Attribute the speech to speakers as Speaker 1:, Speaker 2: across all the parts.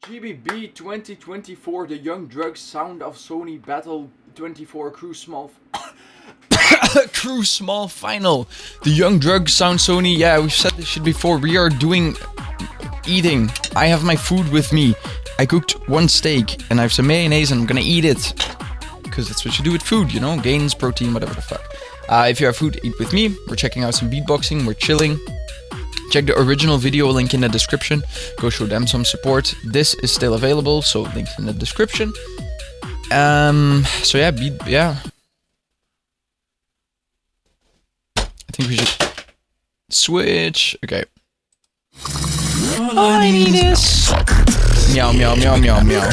Speaker 1: GBB24, the Young Drugs Sound of Sony Battle 24 Crew Small Crew Small Final. The Young Drugs Sound Sony, yeah, we've said this shit before. We are doing eating. I have my food with me. I cooked one steak and I have some mayonnaise and I'm gonna eat it. Because that's what you do with food, you know? Gains, protein, whatever the fuck. If you have food, eat with me. We're checking out some beatboxing, we're chilling. Check the original video link in the description. Go show them some support. This is still available, so links in the description. So yeah, yeah. I think we should switch. Okay. All I need is meow meow meow meow meow.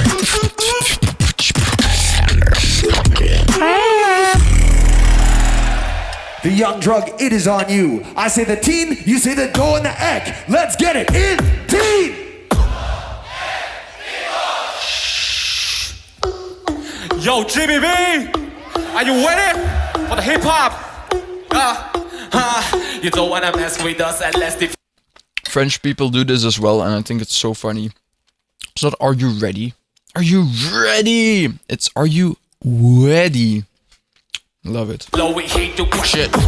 Speaker 2: The Young Drug, it is on you. I say the teen, you say the dough and the egg. Let's get it in teen.
Speaker 3: Yo, GBB, are you ready for the hip hop? You don't wanna mess with us unless they.
Speaker 1: French people do this as well, and I think it's so funny. It's not "Are you ready?" Are you ready? It's "Are you ready?" Love it. Shit.
Speaker 3: Got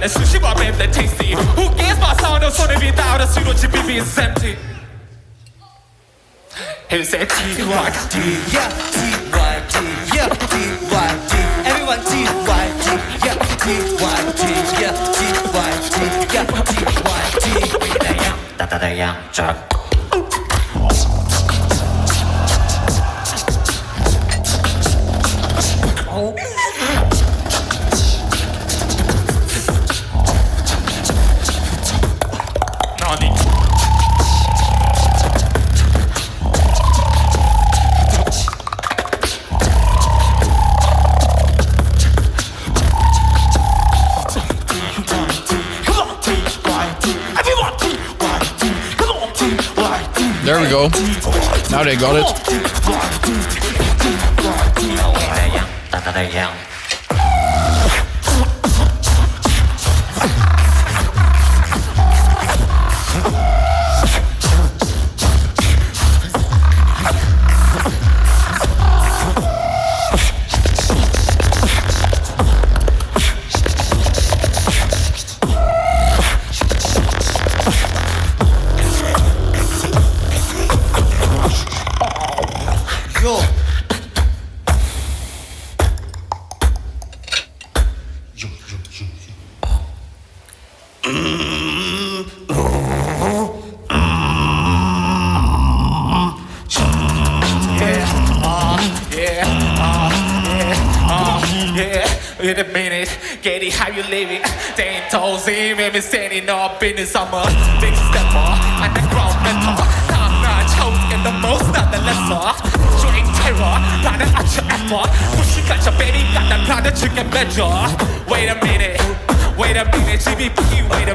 Speaker 3: a sushi bar, babe, that tasty. Who cares about sound of Sony without a pseudo GBB is empty? He said T-Y-T,
Speaker 4: yeah, T-Y-T, yeah, T-Y-T. Everyone T-Y-T, yeah, T-Y-T, yeah, T-Y-T, yeah, T-Y-T. We the young, the young drug.
Speaker 1: There we go. Now they got it.
Speaker 3: Wait a minute, get it how you living. They ain't told him, me standing up in the summer. Big stepper, and the ground mentor. Top-notch host in the most, not the lesser. Showing terror, not an actual effort. Pushing at your baby, got that plan that you can measure. Wait a minute, GBB, wait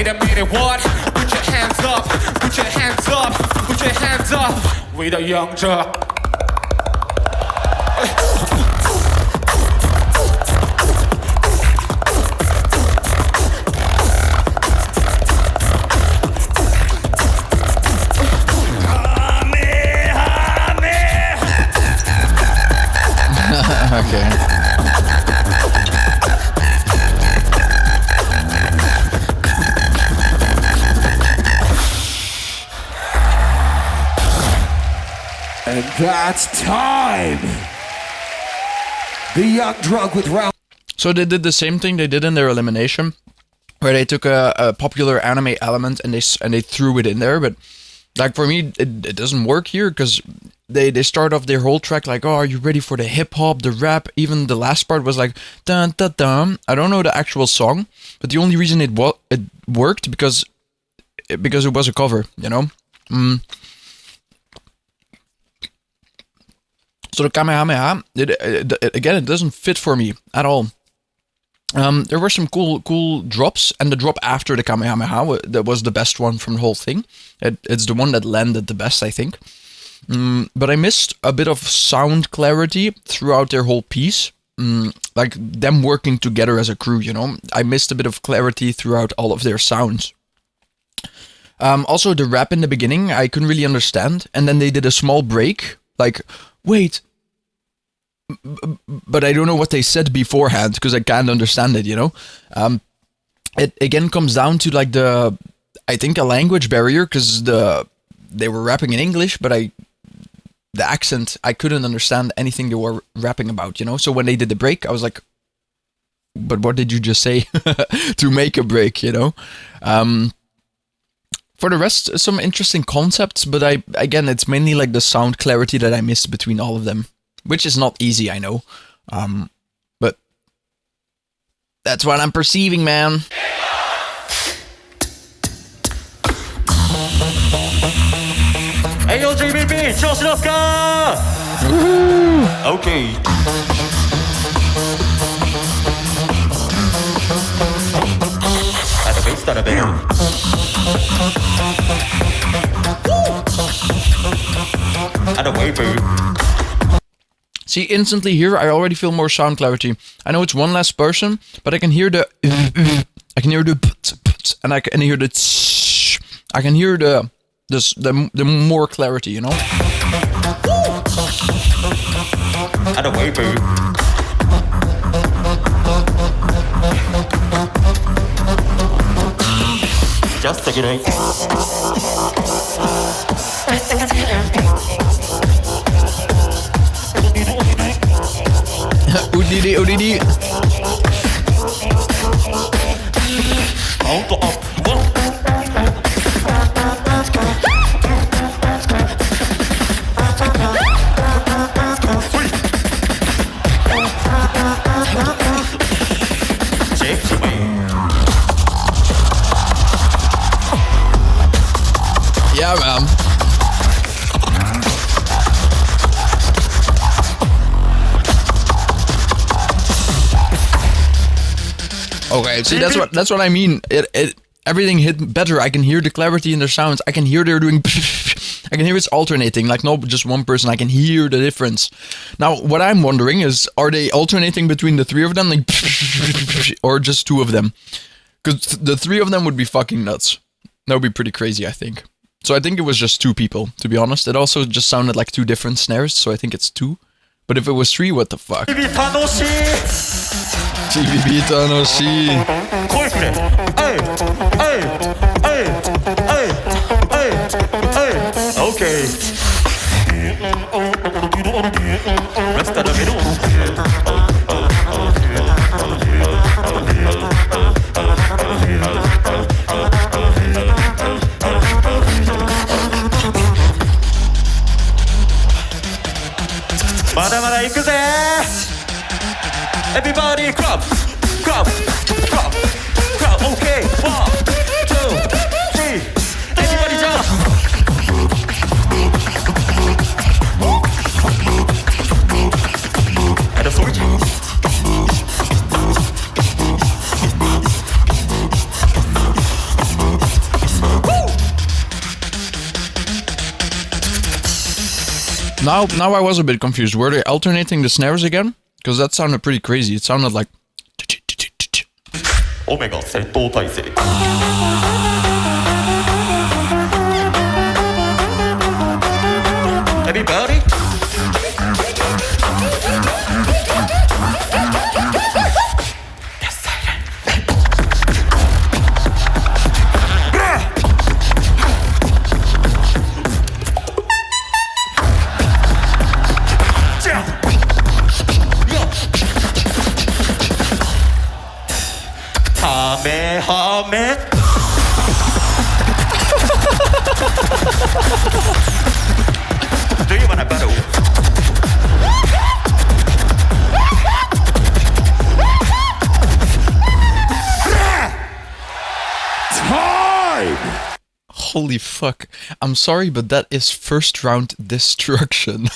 Speaker 3: a minute, what? Put your hands up, put your hands up, put your hands up. We the Young Drug.
Speaker 1: Okay.
Speaker 2: And that's time. The Young Drug with round.
Speaker 1: So they did the same thing they did in their elimination, where they took a popular anime element and they threw it in there. But like for me, it doesn't work here because they start off their whole track like, oh, are you ready for the hip hop, the rap? Even the last part was like dun dun dun. I don't know the actual song, but the only reason it worked because it was a cover, you know. So the Kamehameha, again, it doesn't fit for me at all. There were some cool drops, and the drop after the Kamehameha, that was the best one from the whole thing. It's the one that landed the best, I think. But I missed a bit of sound clarity throughout their whole piece. like them working together as a crew, you know. I missed a bit of clarity throughout all of their sounds. Also, the rap in the beginning, I couldn't really understand. And then they did a small break. Like, wait. But I don't know what they said beforehand because I can't understand it, you know. It again comes down to like I think a language barrier because they were rapping in English, but the accent, I couldn't understand anything they were rapping about, you know. So when they did the break, I was like, but what did you just say to make a break, you know? For the rest, some interesting concepts, but again, it's mainly like the sound clarity that I missed between all of them, which is not easy, I know. But that's what I'm perceiving, man.
Speaker 4: Hey yo, GBB, 調子どうすか? Okay. At the base, at the base. At the way, boo.
Speaker 1: See, instantly here, I already feel more sound clarity. I know it's one less person, but I can hear the and I can hear the I can hear the more clarity, you know.
Speaker 4: Out of way, boo. Just take it in.
Speaker 1: ODD, ODD.
Speaker 4: Hold up.
Speaker 1: Yeah, man. Okay, see, that's what I mean. Everything hit better. I can hear the clarity in their sounds. I can hear they're doing. I can hear it's alternating. Like not just one person. I can hear the difference. Now, what I'm wondering is, are they alternating between the three of them, like, or just two of them? Because the three of them would be fucking nuts. That would be pretty crazy, I think. So I think it was just two people, to be honest. It also just sounded like two different snares, so I think it's two. But if it was three, what the fuck? GBB 楽しい.
Speaker 4: Okay. Rest of the middle. Mada mada iku ze. Everybody crop, crop, crop, crop. Okay, 1, 2, 3. Everybody jump. And a switch.
Speaker 1: Now I was a bit confused. Were they alternating the snares again? Because that sounded pretty crazy. It sounded like...
Speaker 4: Omega 戦闘態勢. Everybody. Do you wanna battle?
Speaker 2: Time!
Speaker 1: Holy fuck. I'm sorry, but that is first round destruction.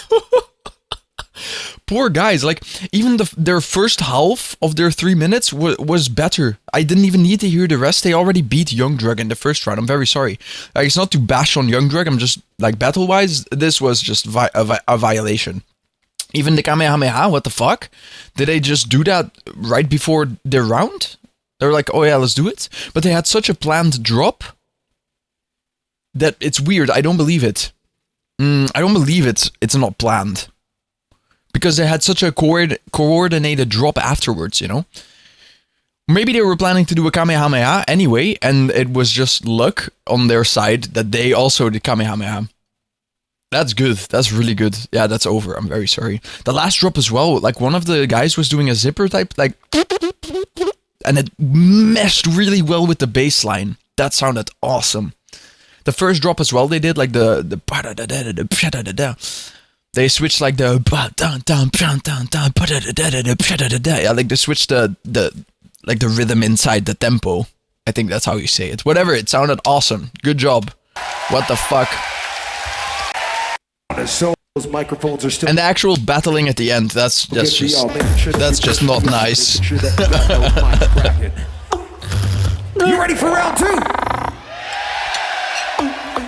Speaker 1: Poor guys, like, even their first half of their 3 minutes was better. I didn't even need to hear the rest. They already beat Young Drug in the first round. I'm very sorry. Like, it's not to bash on Young Drug. I'm just, like, battle-wise, this was just a violation. Even the Kamehameha, what the fuck? Did they just do that right before their round? They were like, oh yeah, let's do it. But they had such a planned drop that it's weird. I don't believe it. I don't believe it's not planned. Because they had such a coordinated drop afterwards, you know? Maybe they were planning to do a Kamehameha anyway, and it was just luck on their side that they also did Kamehameha. That's good. That's really good. Yeah, that's over. I'm very sorry. The last drop as well, like one of the guys was doing a zipper type, like, and it meshed really well with the bass line. That sounded awesome. The first drop as well, they did like the they switched like the yeah, like they switched the like the rhythm inside the tempo. I think that's how you say it. Whatever, it sounded awesome. Good job. What the fuck?
Speaker 2: So those microphones are still.
Speaker 1: And the actual battling at the end, that's just not nice.
Speaker 2: You ready for round 2?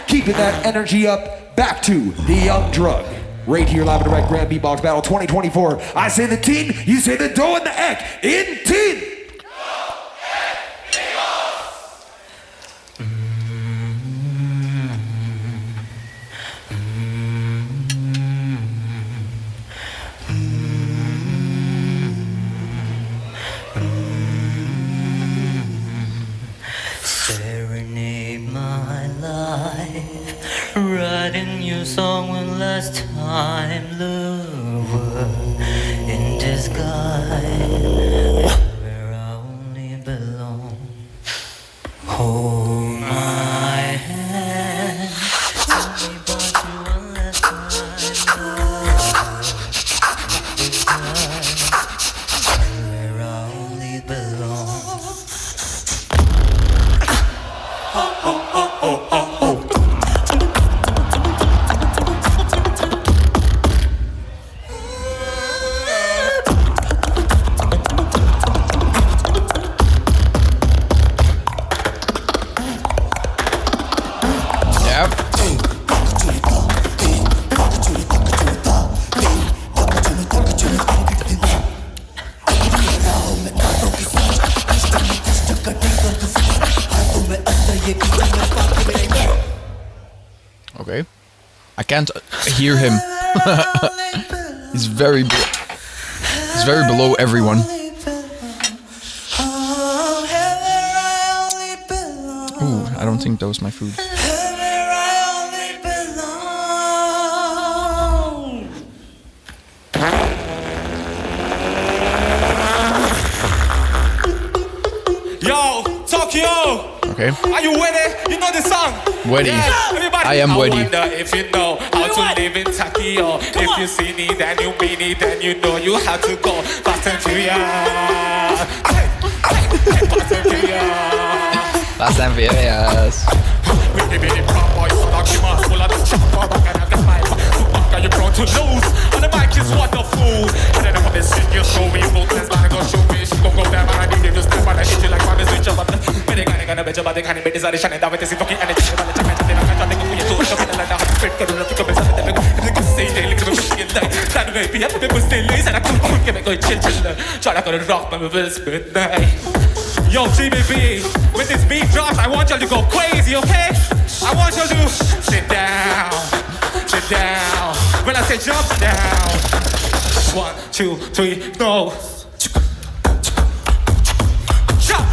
Speaker 2: Keeping that energy up, back to the Young Drug. Right here, live and direct, Grand Beatbox Battle 2024. I say the teen, you say the dough and the egg. In teen.
Speaker 4: Serenade my life, writing your song one last time, lover in disguise, where I only belong. Hold my hand, tell me about you one last time, lover in disguise, where I only belong.
Speaker 1: Okay. I can't hear him. He's very below everyone. Ooh, I don't think that was my food.
Speaker 3: Yo, Tokyo!
Speaker 1: Okay.
Speaker 3: Are you ready? You know the song?
Speaker 1: Ready.
Speaker 3: Yeah, everybody.
Speaker 1: I am ready.
Speaker 3: I wonder if you know how to live in Tokyo. If you see me, then you mean it, then you know you have to go fast and furious. Fast and furious.
Speaker 1: Fast and furious.
Speaker 3: You're prone to lose. On the mic is what the fool. And then I'm gonna sing your story. Ruthless man, gonna show me. She gon' go down, man. I need you to step on. I hit you like one is rich of a. But they gonna bet you, but they can't be decided. Shining down with this fucking energy. But the champion, they don't catch on. They go for you to show me the light. I'm fit, got to pick up and something. They can say they look at me pushing it like that. Baby, I'm people still lazy. And I couldn't get me going chill. Try to go to rock, but we'll spit night. Yo, GBB, with this beat drops, I want y'all to go crazy, okay? I want y'all to sit down. Sit down. When I say jump down. 1, 2, 3, go. Jump.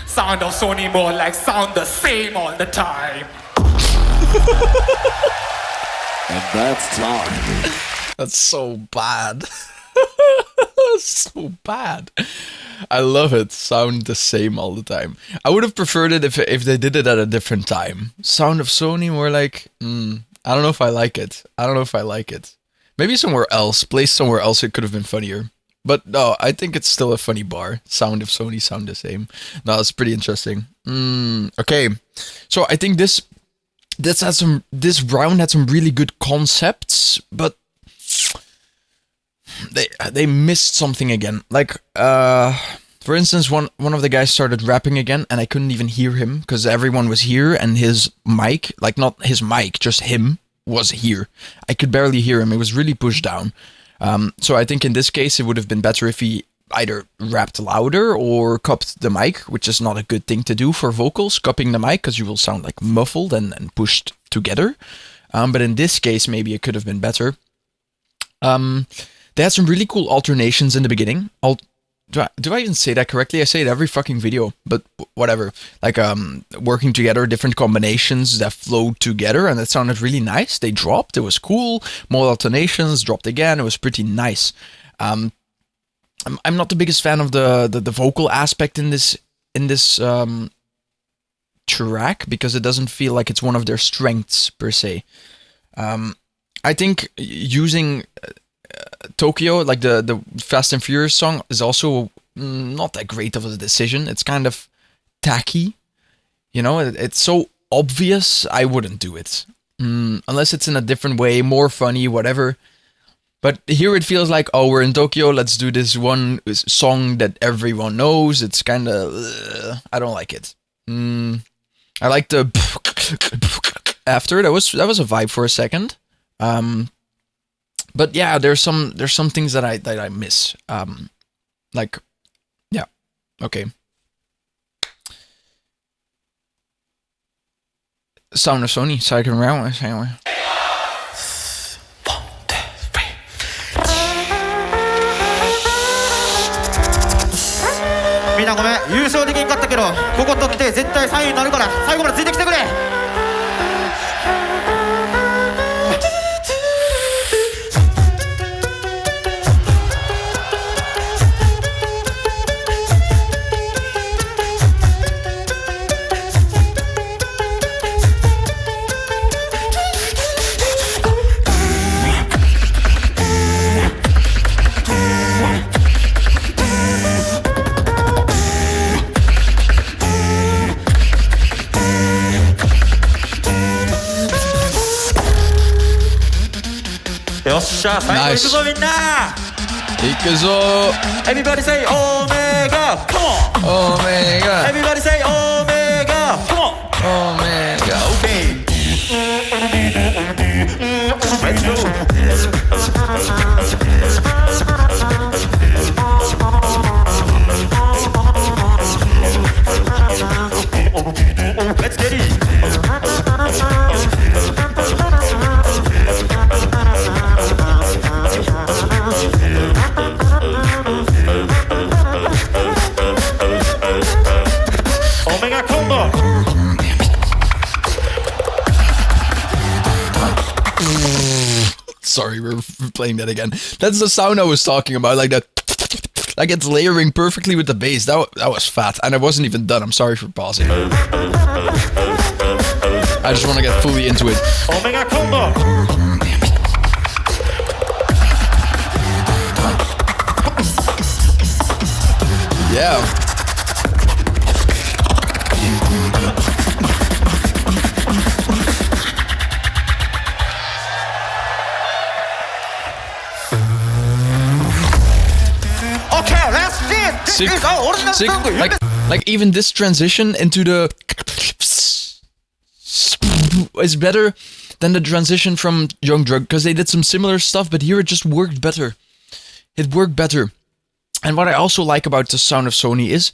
Speaker 3: Sound of Sony more like sound the same all the time.
Speaker 2: And that's time.
Speaker 1: That's so bad. So bad. I love it. Sound the same all the time. I would have preferred it if they did it at a different time. Sound of Sony more like, I don't know if I like it. I don't know if I like it. Maybe somewhere else, placed somewhere else, it could have been funnier. But no, I think it's still a funny bar. Sound of Sony sound the same. No, it's pretty interesting. Okay, so I think this round had some really good concepts, but they missed something again. Like, for instance, one of the guys started rapping again, and I couldn't even hear him because everyone was here, and his mic, like not his mic, just him, was here. I could barely hear him. It was really pushed down. So I think in this case, it would have been better if he either rapped louder or cupped the mic, which is not a good thing to do for vocals, cupping the mic, because you will sound like muffled and pushed together. But in this case, maybe it could have been better. They had some really cool alternations in the beginning. Do I even say that correctly? I say it every fucking video, but whatever. Like, working together, different combinations that flowed together, and it sounded really nice. They dropped, it was cool. More alternations, dropped again, it was pretty nice. I'm not the biggest fan of the vocal aspect in this track, because it doesn't feel like it's one of their strengths per se. I think using Tokyo, like the Fast and Furious song, is also not that great of a decision. It's kind of tacky, you know. It's so obvious. I wouldn't do it unless it's in a different way, more funny, whatever. But here it feels like, oh, we're in Tokyo, let's do this one song that everyone knows. It's kind of, I don't like it. I like the after. That was a vibe for a second. But yeah, there's some things that I miss. Like, yeah, okay. Sound of Sony, second round. Anyway.
Speaker 5: みんなごめん、優勝できんかったけど、ここ取って絶対3位になるから最後までついてきてくれ。よっしゃ、最後行くぞみんな。
Speaker 1: 行くぞ。
Speaker 5: Everybody say Omega, come on.
Speaker 1: Omega.
Speaker 5: Everybody say Omega, come on.
Speaker 1: Omega.
Speaker 5: Okay. Let's go. Let's get it. Omega combo.
Speaker 1: Sorry, we're playing that again. That's the sound I was talking about, like that. Like it's layering perfectly with the bass. That was fat, and I wasn't even done. I'm sorry for pausing. I just want to get fully into it.
Speaker 5: Omega combo.
Speaker 1: Yeah.
Speaker 5: Okay, that's it. This is our original song.
Speaker 1: Like even this transition into the is better than the transition from Young Drug, because they did some similar stuff, but here it just worked better. It worked better. And what I also like about the sound of Sony is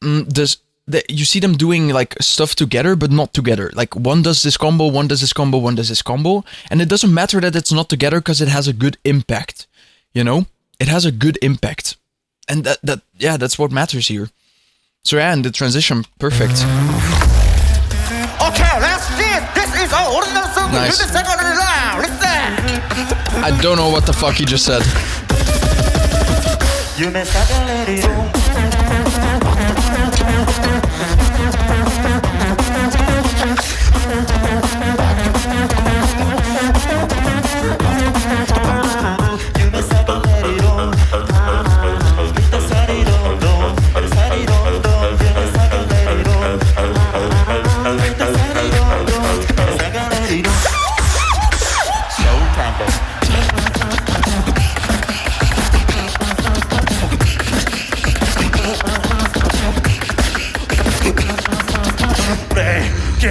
Speaker 1: you see them doing like stuff together, but not together. Like one does this combo, one does this combo, one does this combo, and it doesn't matter that it's not together because it has a good impact. You know, it has a good impact, and that's what matters here. So yeah, and the transition, perfect.
Speaker 5: Okay, that's it. This is our original song.
Speaker 1: Nice.
Speaker 5: The second round. Listen.
Speaker 1: I don't know what the fuck he just said.
Speaker 5: You may start to let it go.
Speaker 2: Are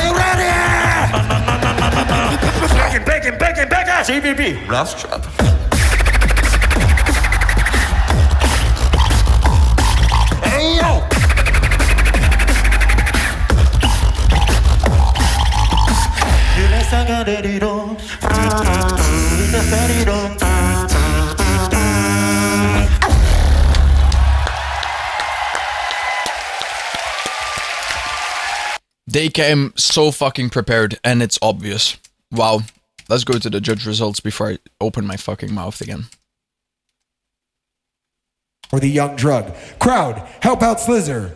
Speaker 2: you ready? Bacon.
Speaker 5: GBB, last trap.
Speaker 2: Hey yo.
Speaker 1: They came so fucking prepared, and it's obvious. Wow. Let's go to the judge results before I open my fucking mouth again.
Speaker 2: Or the Young Drug. Crowd, help out Slizzer.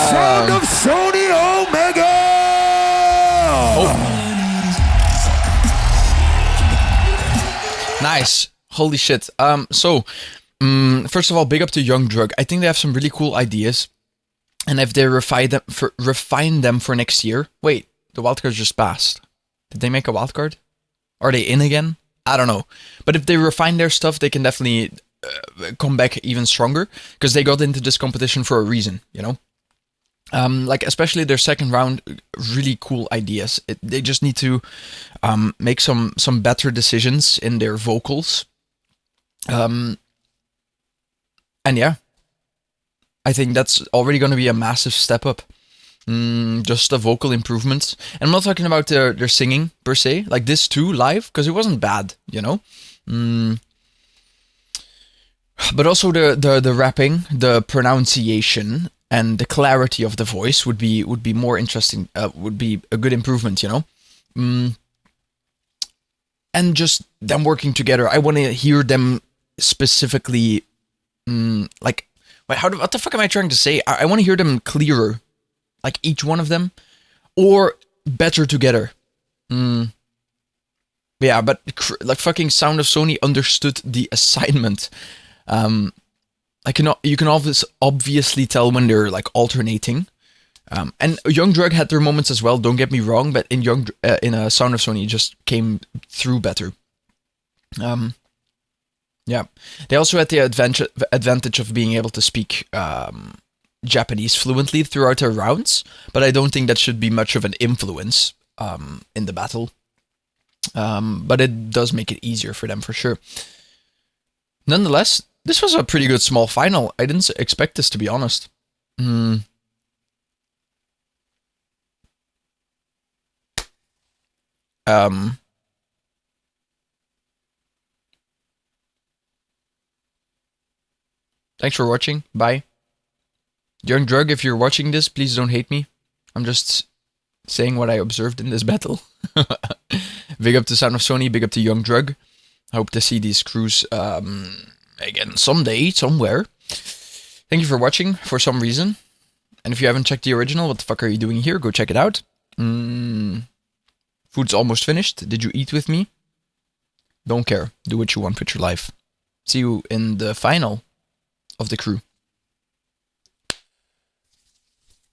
Speaker 2: Sound of Sony Omega!
Speaker 1: Nice. Holy shit. First of all, big up to Young Drug. I think they have some really cool ideas. And if they refine them for next year... Wait, the wildcard just passed. Did they make a wildcard? Are they in again? I don't know. But if they refine their stuff, they can definitely come back even stronger. Because they got into this competition for a reason, you know? Like, especially their second round, really cool ideas. They just need to make some better decisions in their vocals. And yeah. I think that's already going to be a massive step up. Just a vocal improvement. And I'm not talking about their singing, per se. Like this too, live, because it wasn't bad, you know? But also the rapping, the pronunciation, and the clarity of the voice would be more interesting, would be a good improvement, you know? And just them working together. I want to hear them specifically, like... Wait, what the fuck am I trying to say? I want to hear them clearer. Like each one of them. Or better together. Yeah, but like fucking Sound of Sony understood the assignment. You can obviously tell when they're like alternating. And Young Drug had their moments as well, don't get me wrong. But in Sound of Sony, it just came through better. Yeah, they also had the advantage of being able to speak Japanese fluently throughout their rounds, but I don't think that should be much of an influence in the battle. But it does make it easier for them for sure. Nonetheless, this was a pretty good small final. I didn't expect this, to be honest. Thanks for watching. Bye. Young Drug, if you're watching this, please don't hate me. I'm just saying what I observed in this battle. Big up to Sound of Sony, big up to Young Drug. Hope to see these crews again someday, somewhere. Thank you for watching, for some reason. And if you haven't checked the original, what the fuck are you doing here? Go check it out. Food's almost finished. Did you eat with me? Don't care. Do what you want with your life. See you in the final of the crew.